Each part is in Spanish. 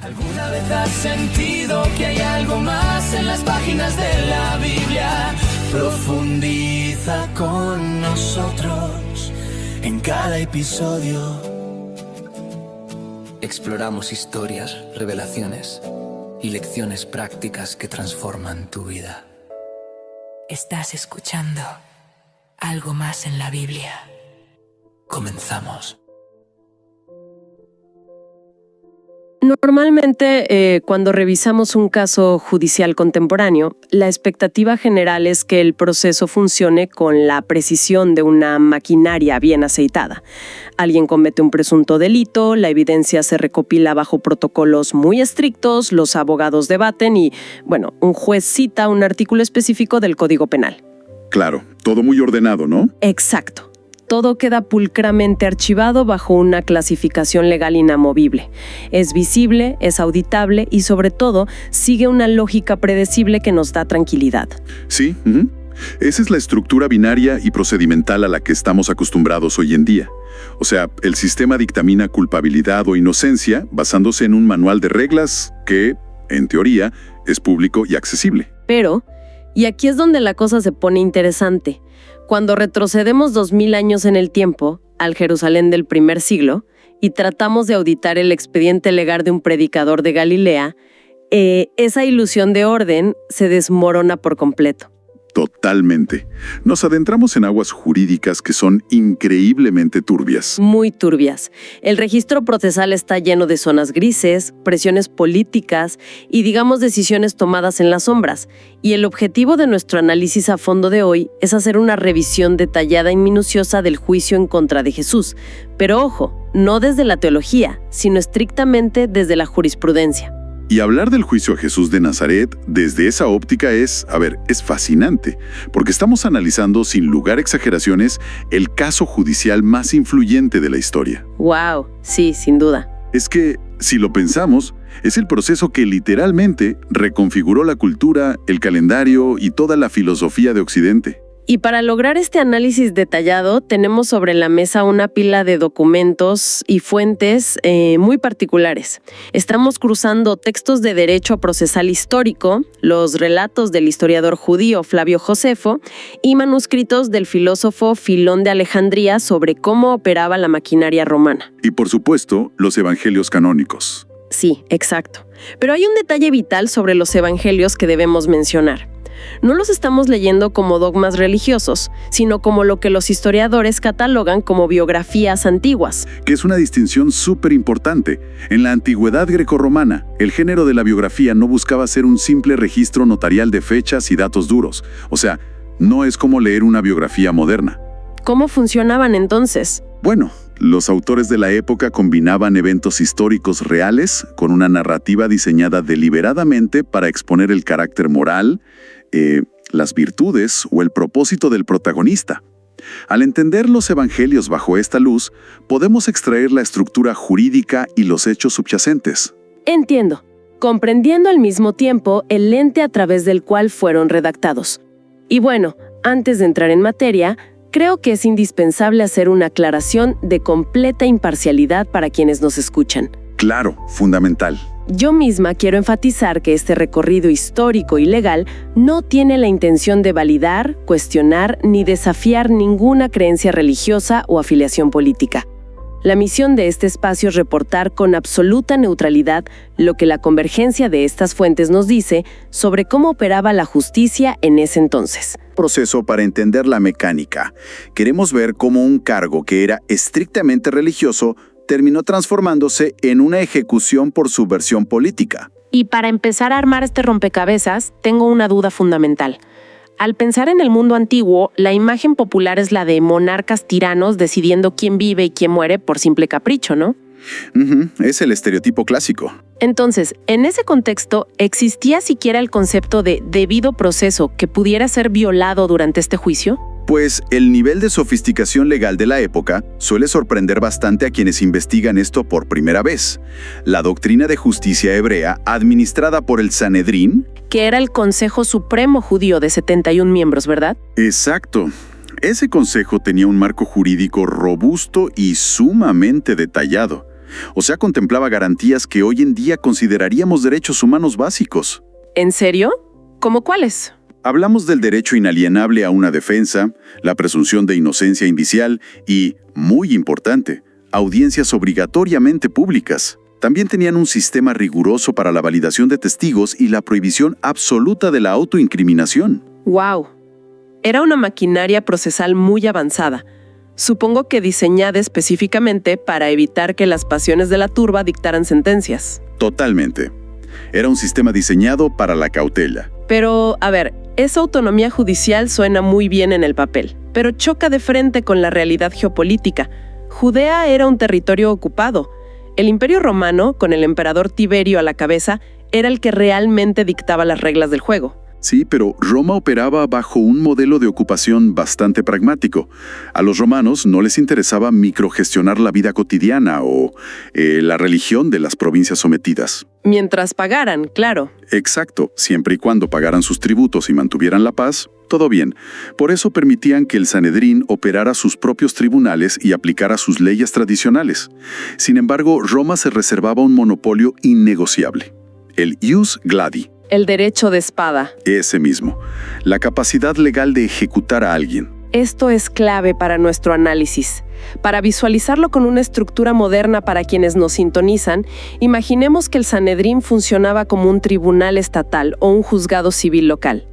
¿Alguna vez has sentido que hay algo más en las páginas de la Biblia? Profundiza con nosotros en cada episodio. Exploramos historias, revelaciones y lecciones prácticas que transforman tu vida. Estás escuchando Algo Más en la Biblia. Comenzamos. Normalmente, cuando revisamos un caso judicial contemporáneo, la expectativa general es que el proceso funcione con la precisión de una maquinaria bien aceitada. Alguien comete un presunto delito, la evidencia se recopila bajo protocolos muy estrictos, los abogados debaten y, un juez cita un artículo específico del Código Penal. Claro, todo muy ordenado, ¿no? Exacto. Todo queda pulcramente archivado bajo una clasificación legal inamovible. Es visible, es auditable y, sobre todo, sigue una lógica predecible que nos da tranquilidad. Sí, esa es la estructura binaria y procedimental a la que estamos acostumbrados hoy en día. O sea, el sistema dictamina culpabilidad o inocencia basándose en un manual de reglas que, en teoría, es público y accesible. Pero, y aquí es donde la cosa se pone interesante, cuando retrocedemos 2000 años en el tiempo, al Jerusalén del primer siglo, y tratamos de auditar el expediente legal de un predicador de Galilea, esa ilusión de orden se desmorona por completo. Totalmente. Nos adentramos en aguas jurídicas que son increíblemente turbias. Muy turbias. El registro procesal está lleno de zonas grises, presiones políticas y, decisiones tomadas en las sombras. Y el objetivo de nuestro análisis a fondo de hoy es hacer una revisión detallada y minuciosa del juicio en contra de Jesús. Pero ojo, no desde la teología, sino estrictamente desde la jurisprudencia. Y hablar del juicio a Jesús de Nazaret desde esa óptica es fascinante, porque estamos analizando, sin lugar a exageraciones, el caso judicial más influyente de la historia. ¡Wow! Sí, sin duda. Es que, si lo pensamos, es el proceso que literalmente reconfiguró la cultura, el calendario y toda la filosofía de Occidente. Y para lograr este análisis detallado, tenemos sobre la mesa una pila de documentos y fuentes muy particulares. Estamos cruzando textos de derecho procesal histórico, los relatos del historiador judío Flavio Josefo y manuscritos del filósofo Filón de Alejandría sobre cómo operaba la maquinaria romana. Y por supuesto, los evangelios canónicos. Sí, exacto. Pero hay un detalle vital sobre los evangelios que debemos mencionar. No los estamos leyendo como dogmas religiosos, sino como lo que los historiadores catalogan como biografías antiguas. Que es una distinción súper importante. En la antigüedad grecorromana, el género de la biografía no buscaba ser un simple registro notarial de fechas y datos duros. O sea, no es como leer una biografía moderna. ¿Cómo funcionaban entonces? Bueno, los autores de la época combinaban eventos históricos reales con una narrativa diseñada deliberadamente para exponer el carácter moral, las virtudes o el propósito del protagonista. Al entender los evangelios bajo esta luz, podemos extraer la estructura jurídica y los hechos subyacentes. Entiendo, comprendiendo al mismo tiempo el lente a través del cual fueron redactados. Y antes de entrar en materia, creo que es indispensable hacer una aclaración de completa imparcialidad para quienes nos escuchan. Claro, fundamental. Yo misma quiero enfatizar que este recorrido histórico y legal no tiene la intención de validar, cuestionar ni desafiar ninguna creencia religiosa o afiliación política. La misión de este espacio es reportar con absoluta neutralidad lo que la convergencia de estas fuentes nos dice sobre cómo operaba la justicia en ese entonces. Proceso para entender la mecánica. Queremos ver cómo un cargo que era estrictamente religioso terminó transformándose en una ejecución por subversión política. Y para empezar a armar este rompecabezas, tengo una duda fundamental. Al pensar en el mundo antiguo, la imagen popular es la de monarcas tiranos decidiendo quién vive y quién muere por simple capricho, ¿no? Es el estereotipo clásico. Entonces, en ese contexto, ¿existía siquiera el concepto de debido proceso que pudiera ser violado durante este juicio? Pues el nivel de sofisticación legal de la época suele sorprender bastante a quienes investigan esto por primera vez. La doctrina de justicia hebrea, administrada por el Sanedrín, que era el Consejo Supremo Judío de 71 miembros, ¿verdad? Exacto. Ese consejo tenía un marco jurídico robusto y sumamente detallado. O sea, contemplaba garantías que hoy en día consideraríamos derechos humanos básicos. ¿En serio? ¿Cómo cuáles? Hablamos del derecho inalienable a una defensa, la presunción de inocencia indicial y, muy importante, audiencias obligatoriamente públicas. También tenían un sistema riguroso para la validación de testigos y la prohibición absoluta de la autoincriminación. ¡Wow! Era una maquinaria procesal muy avanzada. Supongo que diseñada específicamente para evitar que las pasiones de la turba dictaran sentencias. Totalmente. Era un sistema diseñado para la cautela. Pero, a ver, esa autonomía judicial suena muy bien en el papel, pero choca de frente con la realidad geopolítica. Judea era un territorio ocupado. El Imperio Romano, con el emperador Tiberio a la cabeza, era el que realmente dictaba las reglas del juego. Sí, pero Roma operaba bajo un modelo de ocupación bastante pragmático. A los romanos no les interesaba microgestionar la vida cotidiana o la religión de las provincias sometidas. Mientras pagaran, claro. Exacto, siempre y cuando pagaran sus tributos y mantuvieran la paz, todo bien. Por eso permitían que el Sanedrín operara sus propios tribunales y aplicara sus leyes tradicionales. Sin embargo, Roma se reservaba un monopolio innegociable: el ius gladi. El derecho de espada. Ese mismo. La capacidad legal de ejecutar a alguien. Esto es clave para nuestro análisis. Para visualizarlo con una estructura moderna para quienes nos sintonizan, imaginemos que el Sanedrín funcionaba como un tribunal estatal o un juzgado civil local.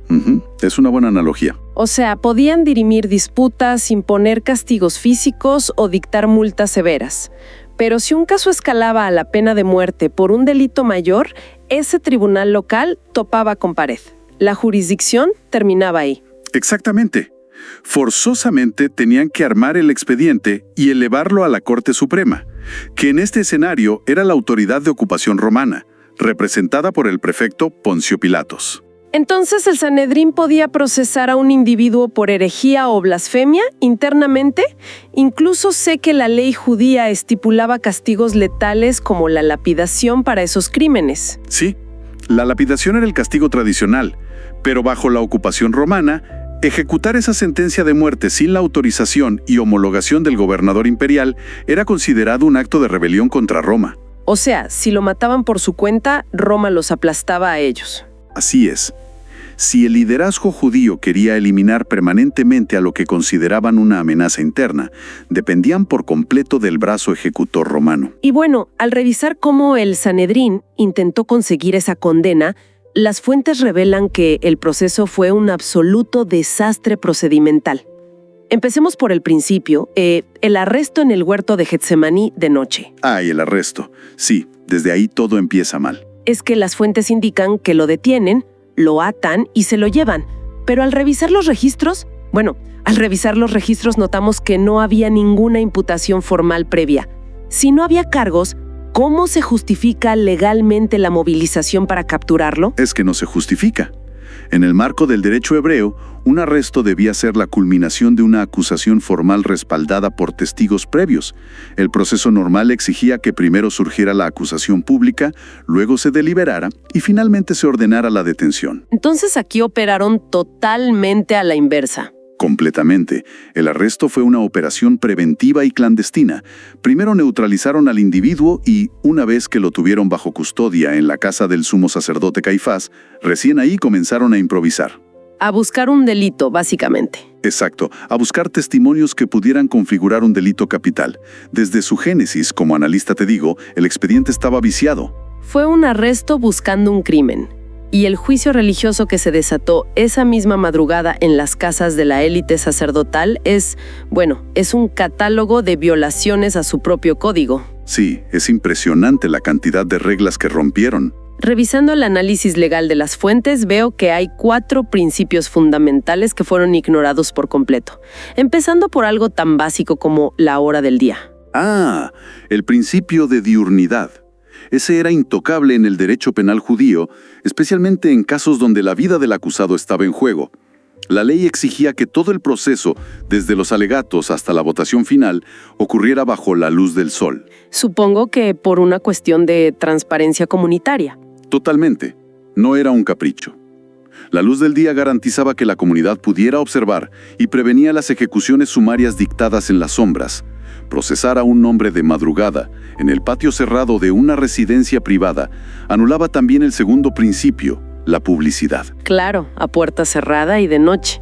Es una buena analogía. O sea, podían dirimir disputas, imponer castigos físicos o dictar multas severas. Pero si un caso escalaba a la pena de muerte por un delito mayor, ese tribunal local topaba con pared. La jurisdicción terminaba ahí. Exactamente. Forzosamente tenían que armar el expediente y elevarlo a la Corte Suprema, que en este escenario era la autoridad de ocupación romana, representada por el prefecto Poncio Pilatos. Entonces, ¿el Sanedrín podía procesar a un individuo por herejía o blasfemia internamente? Incluso sé que la ley judía estipulaba castigos letales como la lapidación para esos crímenes. Sí, la lapidación era el castigo tradicional, pero bajo la ocupación romana, ejecutar esa sentencia de muerte sin la autorización y homologación del gobernador imperial era considerado un acto de rebelión contra Roma. O sea, si lo mataban por su cuenta, Roma los aplastaba a ellos. Así es. Si el liderazgo judío quería eliminar permanentemente a lo que consideraban una amenaza interna, dependían por completo del brazo ejecutor romano. Y bueno, al revisar cómo el Sanedrín intentó conseguir esa condena, las fuentes revelan que el proceso fue un absoluto desastre procedimental. Empecemos por el principio, el arresto en el huerto de Getsemaní de noche. Y el arresto. Sí, desde ahí todo empieza mal. Es que las fuentes indican que lo detienen, lo atan y se lo llevan. Pero al revisar los registros, notamos que no había ninguna imputación formal previa. Si no había cargos, ¿cómo se justifica legalmente la movilización para capturarlo? Es que no se justifica. En el marco del derecho hebreo, un arresto debía ser la culminación de una acusación formal respaldada por testigos previos. El proceso normal exigía que primero surgiera la acusación pública, luego se deliberara y finalmente se ordenara la detención. Entonces aquí operaron totalmente a la inversa. Completamente. El arresto fue una operación preventiva y clandestina. Primero neutralizaron al individuo y, una vez que lo tuvieron bajo custodia en la casa del sumo sacerdote Caifás, recién ahí comenzaron a improvisar. A buscar un delito, básicamente. Exacto, a buscar testimonios que pudieran configurar un delito capital. Desde su génesis, como analista te digo, el expediente estaba viciado. Fue un arresto buscando un crimen. Y el juicio religioso que se desató esa misma madrugada en las casas de la élite sacerdotal es un catálogo de violaciones a su propio código. Sí, es impresionante la cantidad de reglas que rompieron. Revisando el análisis legal de las fuentes, veo que hay 4 principios fundamentales que fueron ignorados por completo, empezando por algo tan básico como la hora del día. El principio de diurnidad. Ese era intocable en el derecho penal judío, especialmente en casos donde la vida del acusado estaba en juego. La ley exigía que todo el proceso, desde los alegatos hasta la votación final, ocurriera bajo la luz del sol. Supongo que por una cuestión de transparencia comunitaria. Totalmente. No era un capricho. La luz del día garantizaba que la comunidad pudiera observar y prevenía las ejecuciones sumarias dictadas en las sombras. Procesar a un hombre de madrugada, en el patio cerrado de una residencia privada, anulaba también el segundo principio, la publicidad. Claro, a puerta cerrada y de noche.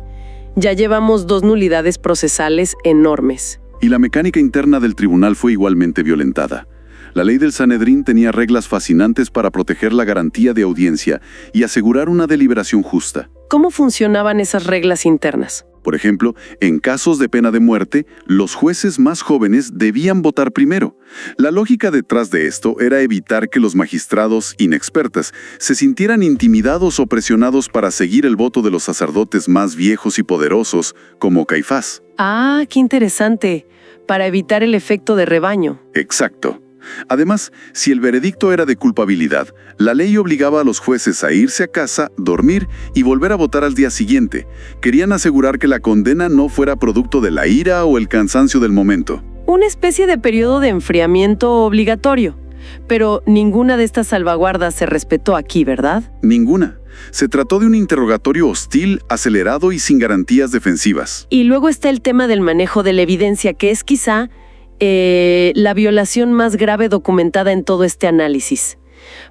Ya llevamos 2 nulidades procesales enormes. Y la mecánica interna del tribunal fue igualmente violentada. La ley del Sanedrín tenía reglas fascinantes para proteger la garantía de audiencia y asegurar una deliberación justa. ¿Cómo funcionaban esas reglas internas? Por ejemplo, en casos de pena de muerte, los jueces más jóvenes debían votar primero. La lógica detrás de esto era evitar que los magistrados inexpertas se sintieran intimidados o presionados para seguir el voto de los sacerdotes más viejos y poderosos, como Caifás. Ah, qué interesante. Para evitar el efecto de rebaño. Exacto. Además, si el veredicto era de culpabilidad, la ley obligaba a los jueces a irse a casa, dormir y volver a votar al día siguiente. Querían asegurar que la condena no fuera producto de la ira o el cansancio del momento. Una especie de periodo de enfriamiento obligatorio. Pero ninguna de estas salvaguardas se respetó aquí, ¿verdad? Ninguna. Se trató de un interrogatorio hostil, acelerado y sin garantías defensivas. Y luego está el tema del manejo de la evidencia, que es quizá la violación más grave documentada en todo este análisis.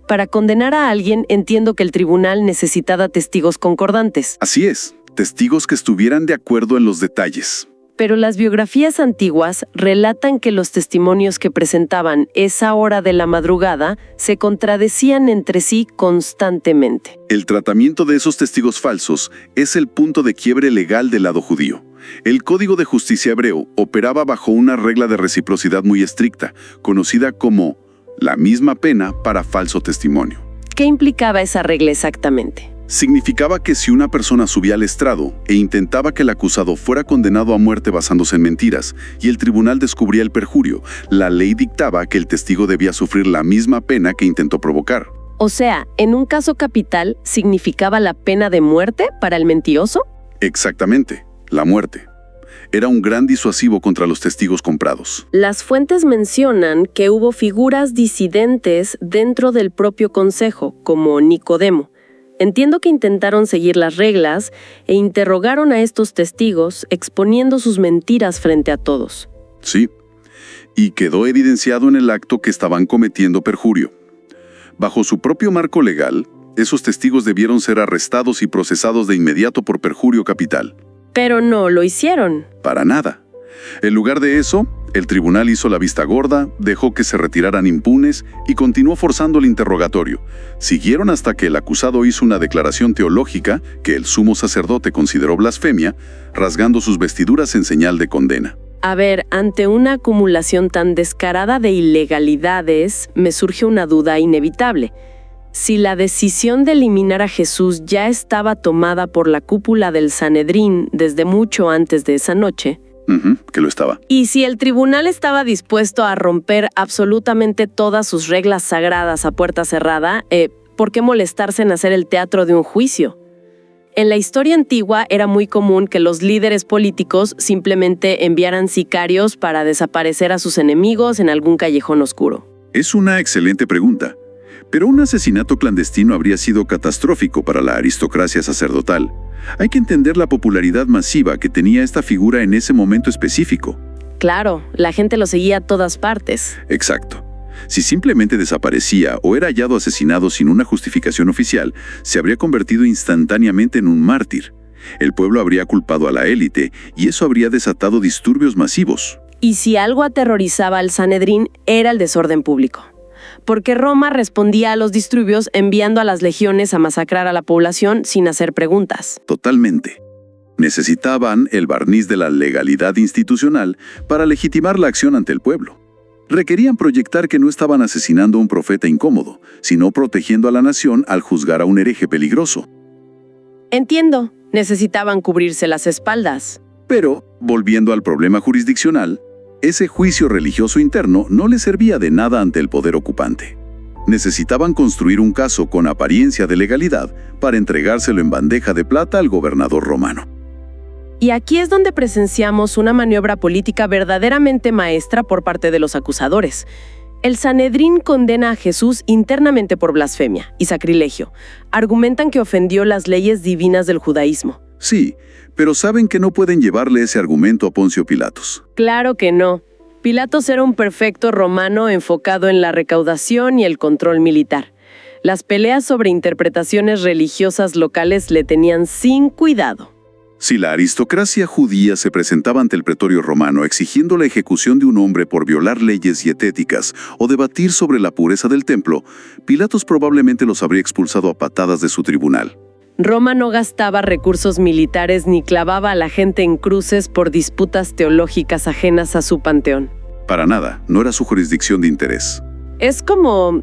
Para condenar a alguien, entiendo que el tribunal necesitaba testigos concordantes. Así es, testigos que estuvieran de acuerdo en los detalles. Pero las biografías antiguas relatan que los testimonios que presentaban esa hora de la madrugada se contradecían entre sí constantemente. El tratamiento de esos testigos falsos es el punto de quiebre legal del lado judío. El Código de Justicia hebreo operaba bajo una regla de reciprocidad muy estricta, conocida como la misma pena para falso testimonio. ¿Qué implicaba esa regla exactamente? Significaba que si una persona subía al estrado e intentaba que el acusado fuera condenado a muerte basándose en mentiras, y el tribunal descubría el perjurio, la ley dictaba que el testigo debía sufrir la misma pena que intentó provocar. O sea, en un caso capital, ¿significaba la pena de muerte para el mentiroso? Exactamente, la muerte. Era un gran disuasivo contra los testigos comprados. Las fuentes mencionan que hubo figuras disidentes dentro del propio consejo, como Nicodemo. Entiendo que intentaron seguir las reglas e interrogaron a estos testigos, exponiendo sus mentiras frente a todos. Sí, y quedó evidenciado en el acto que estaban cometiendo perjurio. Bajo su propio marco legal, esos testigos debieron ser arrestados y procesados de inmediato por perjurio capital. Pero no lo hicieron. Para nada. En lugar de eso, el tribunal hizo la vista gorda, dejó que se retiraran impunes y continuó forzando el interrogatorio. Siguieron hasta que el acusado hizo una declaración teológica que el sumo sacerdote consideró blasfemia, rasgando sus vestiduras en señal de condena. A ver, ante una acumulación tan descarada de ilegalidades, me surge una duda inevitable. Si la decisión de eliminar a Jesús ya estaba tomada por la cúpula del Sanedrín desde mucho antes de esa noche, que lo estaba. y si el tribunal estaba dispuesto a romper absolutamente todas sus reglas sagradas a puerta cerrada, ¿por qué molestarse en hacer el teatro de un juicio? En la historia antigua era muy común que los líderes políticos simplemente enviaran sicarios para desaparecer a sus enemigos en algún callejón oscuro. Es una excelente pregunta. Pero un asesinato clandestino habría sido catastrófico para la aristocracia sacerdotal. Hay que entender la popularidad masiva que tenía esta figura en ese momento específico. Claro, la gente lo seguía a todas partes. Exacto. Si simplemente desaparecía o era hallado asesinado sin una justificación oficial, se habría convertido instantáneamente en un mártir. El pueblo habría culpado a la élite y eso habría desatado disturbios masivos. Y si algo aterrorizaba al Sanedrín, era el desorden público. Porque Roma respondía a los disturbios enviando a las legiones a masacrar a la población sin hacer preguntas. Totalmente. Necesitaban el barniz de la legalidad institucional para legitimar la acción ante el pueblo. Requerían proyectar que no estaban asesinando a un profeta incómodo, sino protegiendo a la nación al juzgar a un hereje peligroso. Entiendo, necesitaban cubrirse las espaldas. Pero, volviendo al problema jurisdiccional, ese juicio religioso interno no les servía de nada ante el poder ocupante. Necesitaban construir un caso con apariencia de legalidad para entregárselo en bandeja de plata al gobernador romano. Y aquí es donde presenciamos una maniobra política verdaderamente maestra por parte de los acusadores. El Sanedrín condena a Jesús internamente por blasfemia y sacrilegio. Argumentan que ofendió las leyes divinas del judaísmo. Sí, pero saben que no pueden llevarle ese argumento a Poncio Pilatos. Claro que no. Pilatos era un perfecto romano enfocado en la recaudación y el control militar. Las peleas sobre interpretaciones religiosas locales le tenían sin cuidado. Si la aristocracia judía se presentaba ante el pretorio romano exigiendo la ejecución de un hombre por violar leyes dietéticas o debatir sobre la pureza del templo, Pilatos probablemente los habría expulsado a patadas de su tribunal. Roma no gastaba recursos militares ni clavaba a la gente en cruces por disputas teológicas ajenas a su panteón. Para nada, no era su jurisdicción de interés. Es como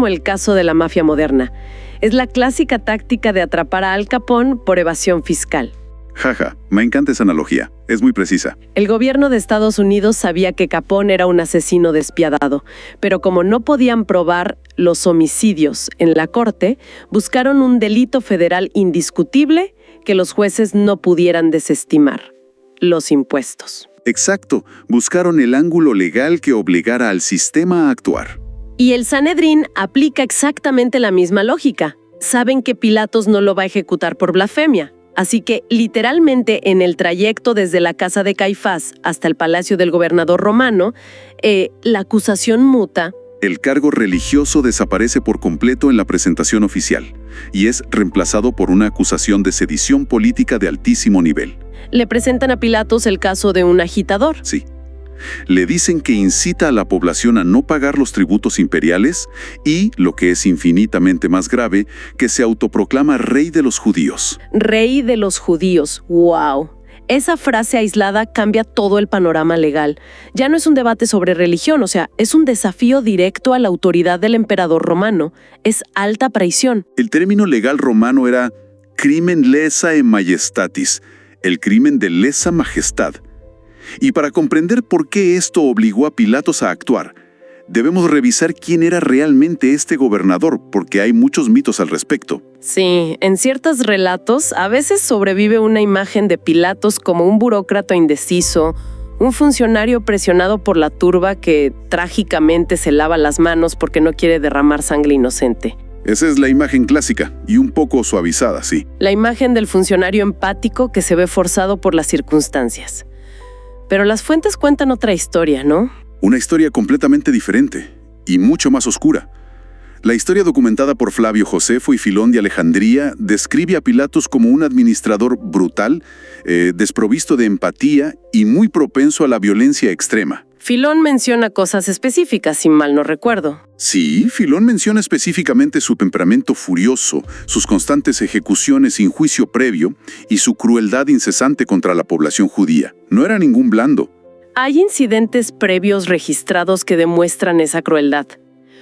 el caso de la mafia moderna. Es la clásica táctica de atrapar a Al Capone por evasión fiscal. Jaja, me encanta esa analogía, es muy precisa. El gobierno de Estados Unidos sabía que Capone era un asesino despiadado, pero como no podían probar los homicidios en la corte, buscaron un delito federal indiscutible que los jueces no pudieran desestimar: los impuestos. Exacto, buscaron el ángulo legal que obligara al sistema a actuar. Y el Sanedrín aplica exactamente la misma lógica. Saben que Pilatos no lo va a ejecutar por blasfemia. Así que, literalmente, en el trayecto desde la casa de Caifás hasta el palacio del gobernador romano, la acusación muta. El cargo religioso desaparece por completo en la presentación oficial y es reemplazado por una acusación de sedición política de altísimo nivel. Le presentan a Pilatos el caso de un agitador. Sí. Le dicen que incita a la población a no pagar los tributos imperiales y, lo que es infinitamente más grave, que se autoproclama rey de los judíos. Rey de los judíos. ¡Wow! Esa frase aislada cambia todo el panorama legal. Ya no es un debate sobre religión, es un desafío directo a la autoridad del emperador romano. Es alta traición. El término legal romano era crimen lesa majestatis, el crimen de lesa majestad. Y para comprender por qué esto obligó a Pilatos a actuar, debemos revisar quién era realmente este gobernador, porque hay muchos mitos al respecto. Sí, en ciertos relatos a veces sobrevive una imagen de Pilatos como un burócrata indeciso, un funcionario presionado por la turba que trágicamente se lava las manos porque no quiere derramar sangre inocente. Esa es la imagen clásica, y un poco suavizada, sí. La imagen del funcionario empático que se ve forzado por las circunstancias. Pero las fuentes cuentan otra historia, ¿no? Una historia completamente diferente y mucho más oscura. La historia documentada por Flavio Josefo y Filón de Alejandría describe a Pilatos como un administrador brutal, desprovisto de empatía y muy propenso a la violencia extrema. Filón menciona cosas específicas, si mal no recuerdo. Sí, Filón menciona específicamente su temperamento furioso, sus constantes ejecuciones sin juicio previo y su crueldad incesante contra la población judía. No era ningún blando. Hay incidentes previos registrados que demuestran esa crueldad.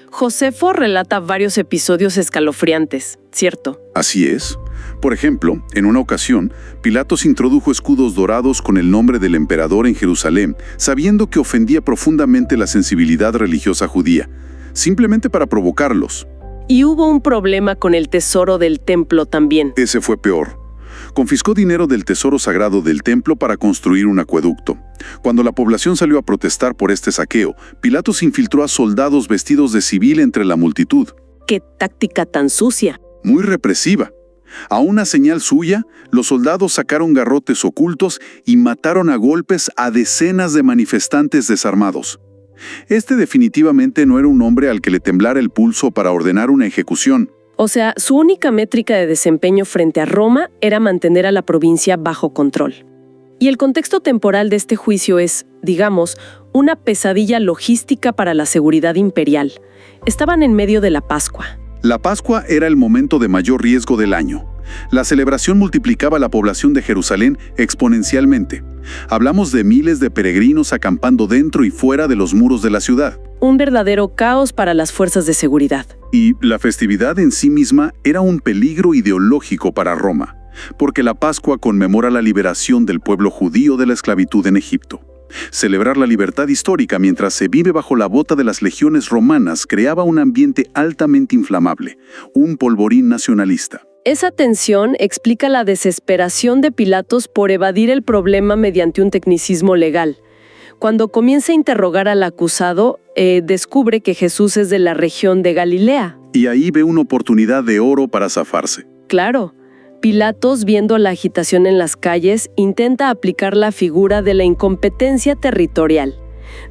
Josefo relata varios episodios escalofriantes, ¿cierto? Así es. Por ejemplo, en una ocasión, Pilatos introdujo escudos dorados con el nombre del emperador en Jerusalén, sabiendo que ofendía profundamente la sensibilidad religiosa judía, simplemente para provocarlos. Y hubo un problema con el tesoro del templo también. Ese fue peor. Confiscó dinero del tesoro sagrado del templo para construir un acueducto. Cuando la población salió a protestar por este saqueo, Pilatos infiltró a soldados vestidos de civil entre la multitud. ¡Qué táctica tan sucia! Muy represiva. A una señal suya, los soldados sacaron garrotes ocultos y mataron a golpes a decenas de manifestantes desarmados. Este definitivamente no era un hombre al que le temblara el pulso para ordenar una ejecución. Su única métrica de desempeño frente a Roma era mantener a la provincia bajo control. Y el contexto temporal de este juicio es, digamos, una pesadilla logística para la seguridad imperial. Estaban en medio de la Pascua. La Pascua era el momento de mayor riesgo del año. La celebración multiplicaba la población de Jerusalén exponencialmente. Hablamos de miles de peregrinos acampando dentro y fuera de los muros de la ciudad. Un verdadero caos para las fuerzas de seguridad. Y la festividad en sí misma era un peligro ideológico para Roma, porque la Pascua conmemora la liberación del pueblo judío de la esclavitud en Egipto. Celebrar la libertad histórica mientras se vive bajo la bota de las legiones romanas creaba un ambiente altamente inflamable, un polvorín nacionalista. Esa tensión explica la desesperación de Pilatos por evadir el problema mediante un tecnicismo legal. Cuando comienza a interrogar al acusado, descubre que Jesús es de la región de Galilea. Y ahí ve una oportunidad de oro para zafarse. Claro. Pilatos, viendo la agitación en las calles, intenta aplicar la figura de la incompetencia territorial.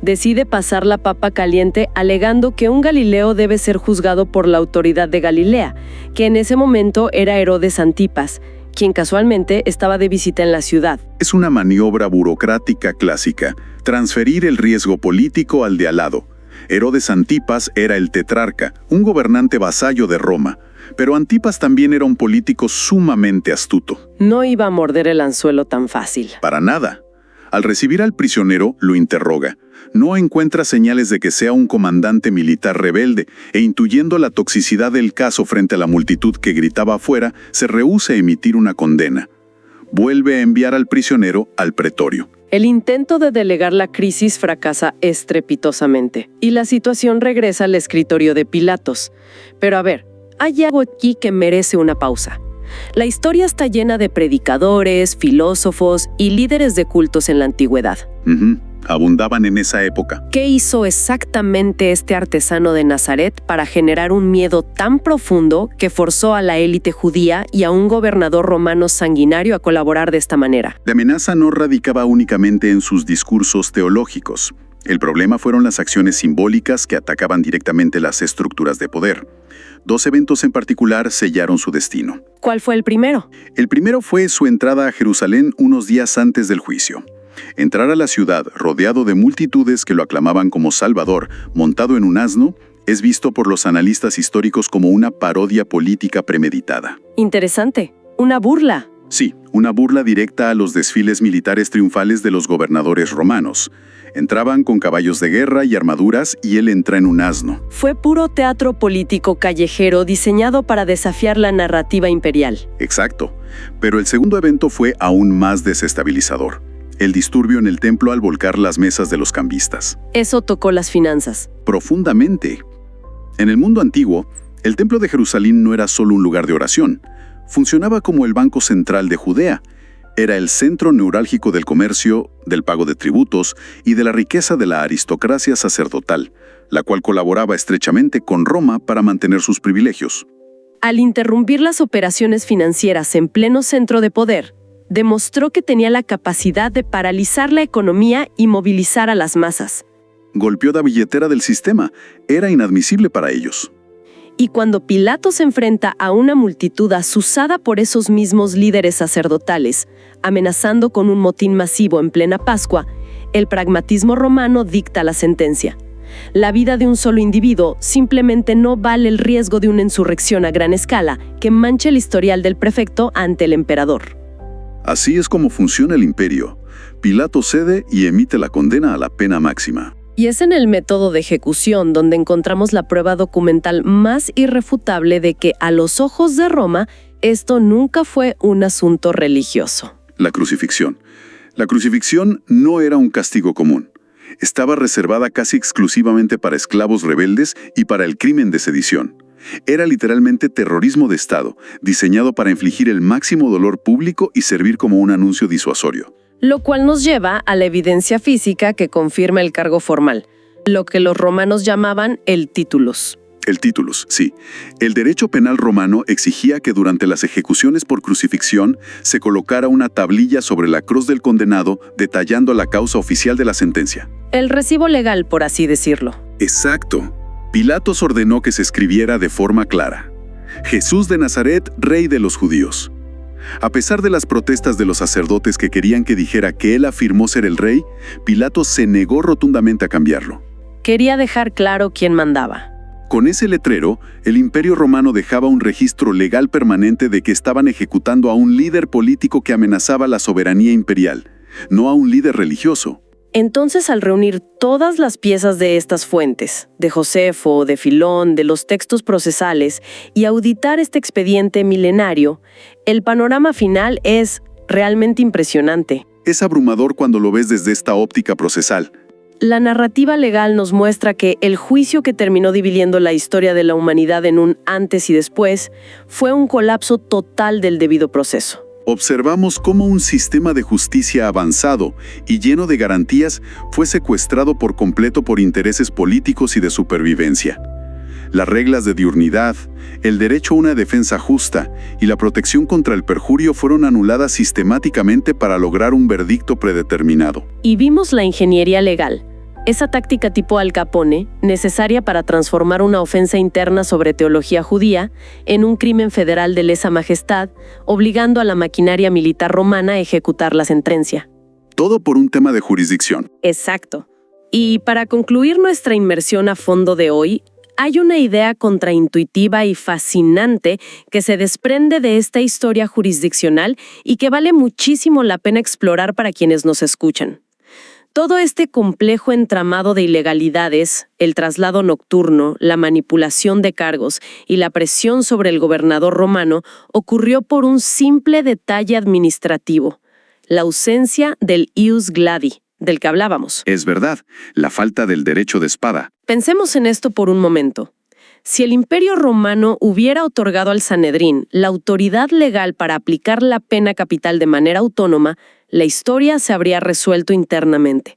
Decide pasar la papa caliente alegando que un Galileo debe ser juzgado por la autoridad de Galilea, que en ese momento era Herodes Antipas, quien casualmente estaba de visita en la ciudad. Es una maniobra burocrática clásica, transferir el riesgo político al de al lado. Herodes Antipas era el tetrarca, un gobernante vasallo de Roma, pero Antipas también era un político sumamente astuto. No iba a morder el anzuelo tan fácil. Para nada. Al recibir al prisionero, lo interroga. No encuentra señales de que sea un comandante militar rebelde, e intuyendo la toxicidad del caso frente a la multitud que gritaba afuera, se rehúsa a emitir una condena. Vuelve a enviar al prisionero al pretorio. El intento de delegar la crisis fracasa estrepitosamente, y la situación regresa al escritorio de Pilatos. Pero a ver, hay algo aquí que merece una pausa. La historia está llena de predicadores, filósofos y líderes de cultos en la antigüedad. Abundaban en esa época. ¿Qué hizo exactamente este artesano de Nazaret para generar un miedo tan profundo que forzó a la élite judía y a un gobernador romano sanguinario a colaborar de esta manera? La amenaza no radicaba únicamente en sus discursos teológicos. El problema fueron las acciones simbólicas que atacaban directamente las estructuras de poder. 2 eventos en particular sellaron su destino. ¿Cuál fue el primero? El primero fue su entrada a Jerusalén unos días antes del juicio. Entrar a la ciudad rodeado de multitudes que lo aclamaban como Salvador, montado en un asno, es visto por los analistas históricos como una parodia política premeditada. Interesante. Una burla. Sí, una burla directa a los desfiles militares triunfales de los gobernadores romanos. Entraban con caballos de guerra y armaduras y él entra en un asno. Fue puro teatro político callejero diseñado para desafiar la narrativa imperial. Exacto. Pero el segundo evento fue aún más desestabilizador. El disturbio en el templo al volcar las mesas de los cambistas. Eso tocó las finanzas. Profundamente. En el mundo antiguo, el templo de Jerusalén no era solo un lugar de oración. Funcionaba como el banco central de Judea. Era el centro neurálgico del comercio, del pago de tributos y de la riqueza de la aristocracia sacerdotal, la cual colaboraba estrechamente con Roma para mantener sus privilegios. Al interrumpir las operaciones financieras en pleno centro de poder, demostró que tenía la capacidad de paralizar la economía y movilizar a las masas. Golpeó la billetera del sistema. Era inadmisible para ellos. Y cuando Pilatos se enfrenta a una multitud azuzada por esos mismos líderes sacerdotales, amenazando con un motín masivo en plena Pascua, el pragmatismo romano dicta la sentencia. La vida de un solo individuo simplemente no vale el riesgo de una insurrección a gran escala que manche el historial del prefecto ante el emperador. Así es como funciona el imperio. Pilato cede y emite la condena a la pena máxima. Y es en el método de ejecución donde encontramos la prueba documental más irrefutable de que, a los ojos de Roma, esto nunca fue un asunto religioso. La crucifixión. La crucifixión no era un castigo común. Estaba reservada casi exclusivamente para esclavos rebeldes y para el crimen de sedición. Era literalmente terrorismo de Estado, diseñado para infligir el máximo dolor público y servir como un anuncio disuasorio. Lo cual nos lleva a la evidencia física que confirma el cargo formal, lo que los romanos llamaban el titulus. El titulus, sí. El derecho penal romano exigía que durante las ejecuciones por crucifixión se colocara una tablilla sobre la cruz del condenado detallando la causa oficial de la sentencia. El recibo legal, por así decirlo. Exacto. Pilatos ordenó que se escribiera de forma clara: Jesús de Nazaret, rey de los judíos. A pesar de las protestas de los sacerdotes que querían que dijera que él afirmó ser el rey, Pilatos se negó rotundamente a cambiarlo. Quería dejar claro quién mandaba. Con ese letrero, el Imperio Romano dejaba un registro legal permanente de que estaban ejecutando a un líder político que amenazaba la soberanía imperial, no a un líder religioso. Entonces, al reunir todas las piezas de estas fuentes, de Josefo, de Filón, de los textos procesales, y auditar este expediente milenario, el panorama final es realmente impresionante. Es abrumador cuando lo ves desde esta óptica procesal. La narrativa legal nos muestra que el juicio que terminó dividiendo la historia de la humanidad en un antes y después fue un colapso total del debido proceso. Observamos cómo un sistema de justicia avanzado y lleno de garantías fue secuestrado por completo por intereses políticos y de supervivencia. Las reglas de diurnidad, el derecho a una defensa justa y la protección contra el perjurio fueron anuladas sistemáticamente para lograr un veredicto predeterminado. Y vimos la ingeniería legal, esa táctica tipo Al Capone, necesaria para transformar una ofensa interna sobre teología judía en un crimen federal de lesa majestad, obligando a la maquinaria militar romana a ejecutar la sentencia. Todo por un tema de jurisdicción. Exacto. Y para concluir nuestra inmersión a fondo de hoy, hay una idea contraintuitiva y fascinante que se desprende de esta historia jurisdiccional y que vale muchísimo la pena explorar para quienes nos escuchan. Todo este complejo entramado de ilegalidades, el traslado nocturno, la manipulación de cargos y la presión sobre el gobernador romano ocurrió por un simple detalle administrativo: la ausencia del ius gladi, del que hablábamos. Es verdad, la falta del derecho de espada. Pensemos en esto por un momento. Si el Imperio Romano hubiera otorgado al Sanedrín la autoridad legal para aplicar la pena capital de manera autónoma, la historia se habría resuelto internamente.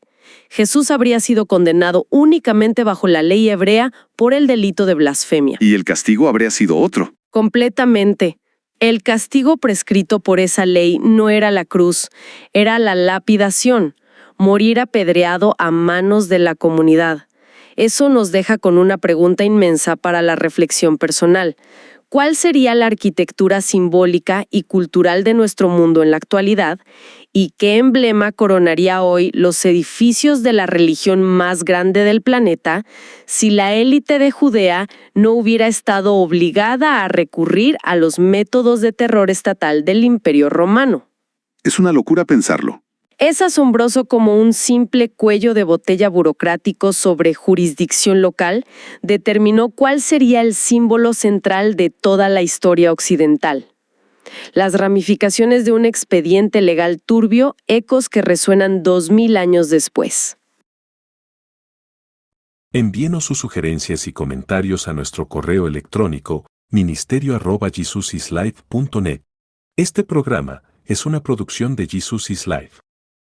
Jesús habría sido condenado únicamente bajo la ley hebrea por el delito de blasfemia. Y el castigo habría sido otro. Completamente. El castigo prescrito por esa ley no era la cruz, era la lapidación, morir apedreado a manos de la comunidad. Eso nos deja con una pregunta inmensa para la reflexión personal. ¿Cuál sería la arquitectura simbólica y cultural de nuestro mundo en la actualidad? ¿Y qué emblema coronaría hoy los edificios de la religión más grande del planeta si la élite de Judea no hubiera estado obligada a recurrir a los métodos de terror estatal del Imperio Romano? Es una locura pensarlo. Es asombroso como un simple cuello de botella burocrático sobre jurisdicción local determinó cuál sería el símbolo central de toda la historia occidental. Las ramificaciones de un expediente legal turbio, ecos que resuenan 2000 años después. Envíenos sus sugerencias y comentarios a nuestro correo electrónico ministerio@jesusislife.net. Este programa es una producción de Jesus is Life.